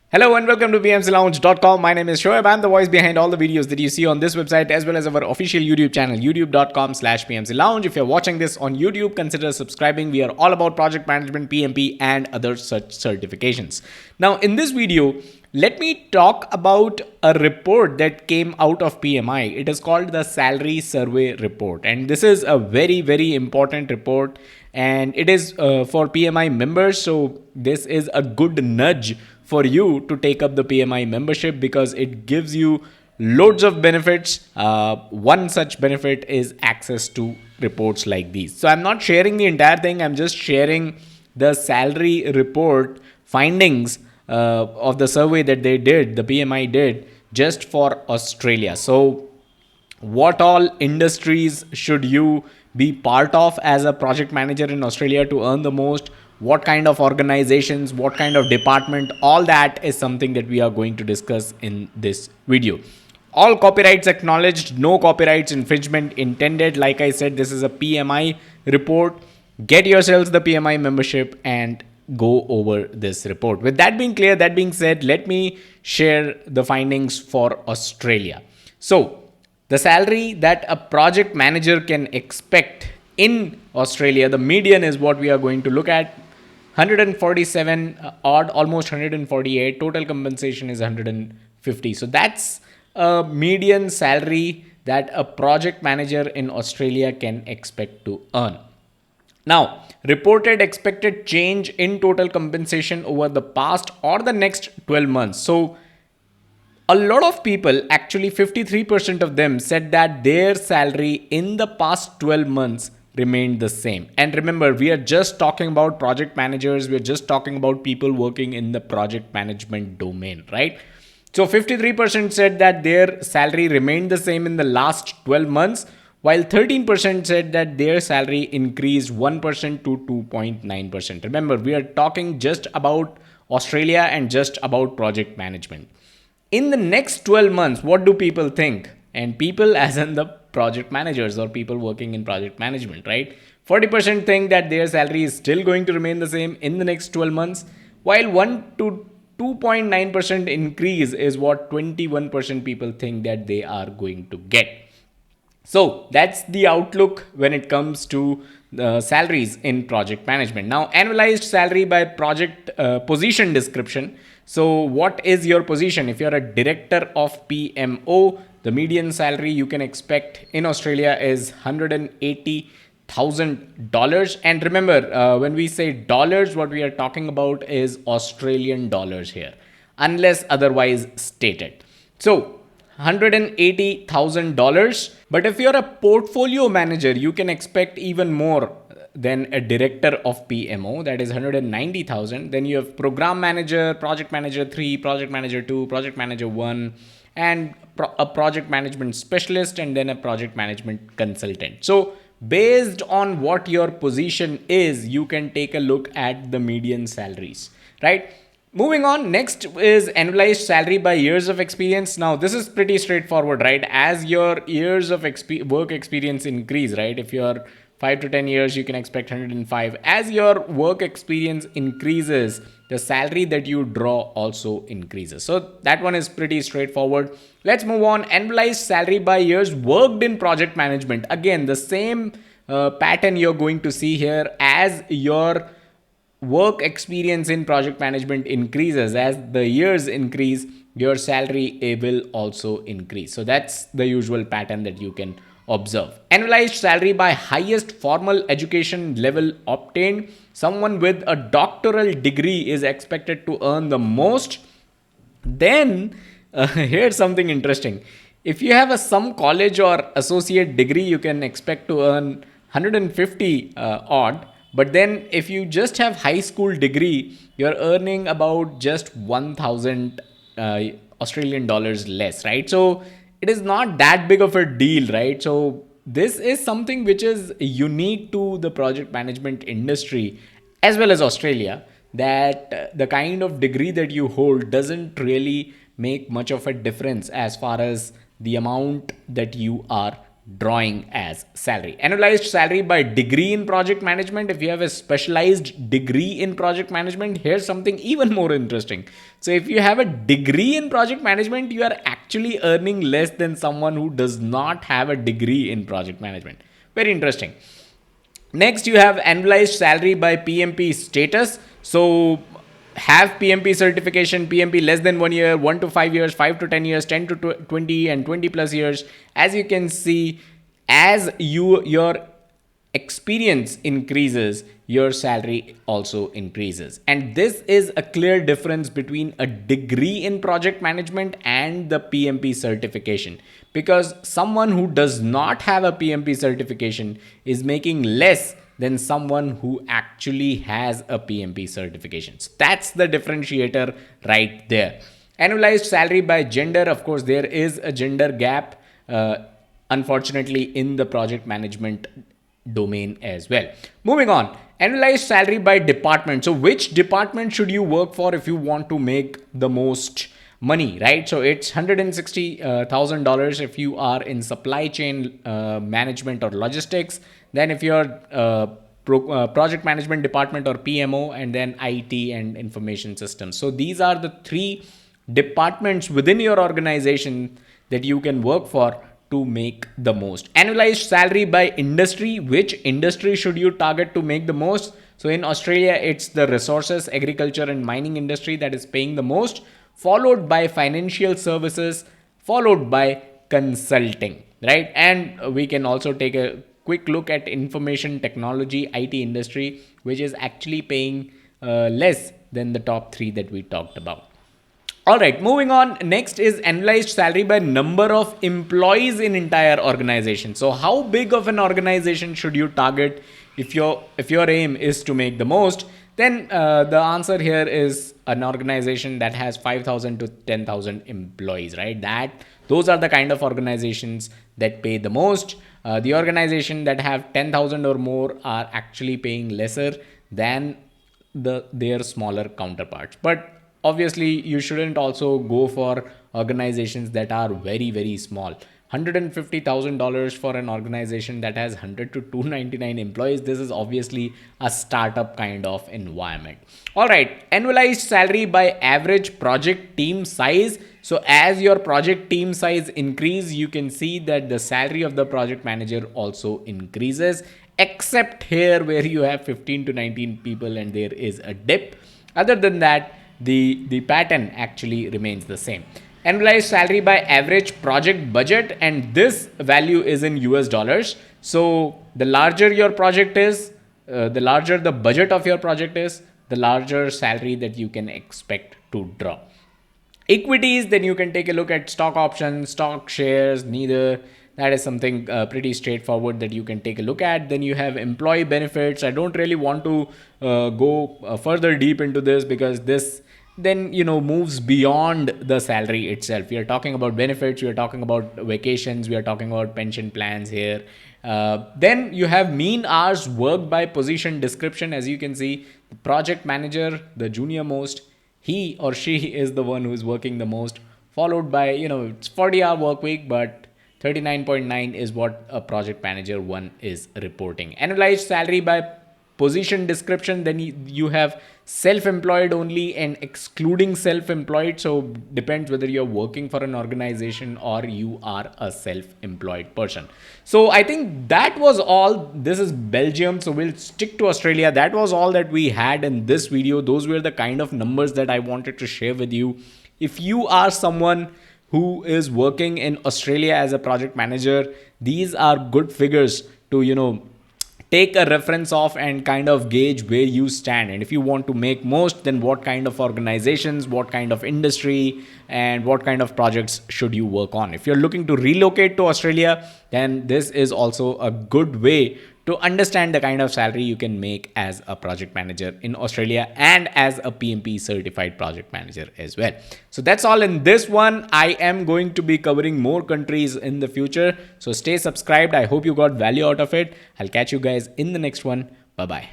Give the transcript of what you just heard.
Hello and welcome to PMCLounge.com. My name is Shoaib. I'm the voice behind all the videos that you see on this website as well as our official YouTube channel, youtube.com/PMCLounge. If you're watching this on YouTube, consider subscribing. We are all about project management, PMP, and other such certifications. Now, in this video, let me talk about a report that came out of PMI. It is called the Salary Survey Report. And this is a very, very important report. And it is for PMI members. So this is a good nudge for you to take up the PMI membership because it gives you loads of benefits. One such benefit is access to reports like these. So I'm not sharing the entire thing. I'm just sharing the salary report findings of the survey that they did, the PMI did, just for Australia. So what all industries should you be part of as a project manager in Australia to earn the most? What kind of organizations, what kind of department, all that is something that we are going to discuss in this video. All copyrights acknowledged, no copyrights infringement intended. Like I said, this is a PMI report. Get yourselves the PMI membership and go over this report. With that being clear, that being said, let me share the findings for Australia. So the salary that a project manager can expect in Australia, the median is what we are going to look at. 147 odd, almost 148. Total compensation is 150. So that's a median salary that a project manager in Australia can expect to earn. Now, reported expected change in total compensation over the past or the next 12 months. So a lot of people, actually 53% of them, said that their salary in the past 12 months remained the same. And remember, we are just talking about project managers. We're just talking about people working in the project management domain, right? So 53% said that their salary remained the same in the last 12 months, while 13% said that their salary increased 1% to 2.9%. Remember, we are talking just about Australia and just about project management. In the next 12 months, what do people think? And people, as in the project managers or people working in project management, right? 40% think that their salary is still going to remain the same in the next 12 months, while 1 to 2.9% increase is what 21% people think that they are going to get. So that's the outlook when it comes to salaries in project management. Now, annualized salary by project position description. So what is your position? If you're a director of PMO, the median salary you can expect in Australia is $180,000. And remember, when we say dollars, what we are talking about is Australian dollars here, unless otherwise stated. So $180,000. But if you're a portfolio manager, you can expect even more than a director of PMO, that is 190,000. Then you have program manager, project manager 3, project manager 2, project manager 1, and a project management specialist, and then a project management consultant. So based on what your position is, you can take a look at the median salaries, right? Moving on, next is annualized salary by years of experience. Now, this is pretty straightforward, right? As your years of work experience increase, right? If you're 5 to 10 years, you can expect 105. As your work experience increases, the salary that you draw also increases. So that one is pretty straightforward. Let's move on. Annualized salary by years worked in project management. Again, the same pattern you're going to see here. As your work experience in project management increases, as the years increase, your salary will also increase. So that's the usual pattern that you can observe. Annualized salary by highest formal education level obtained. Someone with a doctoral degree is expected to earn the most. Then here's something interesting. If you have some college or associate degree, you can expect to earn 150 odd. But then if you just have high school degree, you're earning about just 1,000 Australian dollars less, right? So it is not that big of a deal, right? So this is something which is unique to the project management industry as well as Australia, that the kind of degree that you hold doesn't really make much of a difference as far as the amount that you are drawing as salary. Annualized salary by degree in project management. If you have a specialized degree in project management, here's something even more interesting. So if you have a degree in project management, you are actually earning less than someone who does not have a degree in project management. Very interesting. Next, you have annualized salary by PMP status. So have PMP certification, PMP less than 1 year, 1 to 5 years, 5 to 10 years, 10 to 20 and 20 plus years. As you can see, as your experience increases, your salary also increases. And this is a clear difference between a degree in project management and the PMP certification, because someone who does not have a PMP certification is making less than someone who actually has a PMP certification. So that's the differentiator right there. Annualized salary by gender. Of course, there is a gender gap, unfortunately, in the project management domain as well. Moving on, annualized salary by department. So which department should you work for if you want to make the most money, right? So it's $160,000 if you are in supply chain management or logistics. Then if you're project management department or PMO, and then IT and information systems. So these are the three departments within your organization that you can work for to make the most. Annualized salary by industry. Which industry should you target to make the most? So in Australia, it's the resources, agriculture and mining industry that is paying the most, followed by financial services, followed by consulting, right? And we can also take a quick look at information technology, IT industry, which is actually paying less than the top three that we talked about. All right, moving on. Next is annualized salary by number of employees in entire organization. So how big of an organization should you target if your aim is to make the most? Then the answer here is an organization that has 5,000 to 10,000 employees, right? Those are the kind of organizations that pay the most. The organization that have 10,000 or more are actually paying lesser than their smaller counterparts. But obviously, you shouldn't also go for organizations that are very, very small. $150,000 for an organization that has 100 to 299 employees. This is obviously a startup kind of environment. All right, annualized salary by average project team size. So as your project team size increase, you can see that the salary of the project manager also increases, except here where you have 15 to 19 people and there is a dip. Other than that, the pattern actually remains the same. Annualized salary by average project budget, and this value is in US dollars. So the larger your project is, the larger the budget of your project is, the larger salary that you can expect to draw. Equities, then you can take a look at stock options, stock shares, neither. That is something pretty straightforward that you can take a look at. Then you have employee benefits. I don't really want to go further deep into this, because this then moves beyond the salary itself. We are talking about benefits, we are talking about vacations, we are talking about pension plans here. Then you have mean hours worked by position description. As you can see, the project manager, the junior most, he or she is the one who is working the most, followed by it's 40-hour work week, but 39.9 is what a project manager one is reporting. Annualized salary by position description, then you have self-employed only and excluding self-employed. So depends whether you're working for an organization or you are a self-employed person. So I think that was all. This is Belgium, so we'll stick to Australia. That was all that we had in this video. Those were the kind of numbers that I wanted to share with you. If you are someone who is working in Australia as a project manager, these are good figures to take a reference of and kind of gauge where you stand. And if you want to make most, then what kind of organizations, what kind of industry, and what kind of projects should you work on? If you're looking to relocate to Australia, then this is also a good way to understand the kind of salary you can make as a project manager in Australia and as a PMP certified project manager as well. So that's all in this one. I am going to be covering more countries in the future, so stay subscribed. I hope you got value out of it. I'll catch you guys in the next one. Bye bye.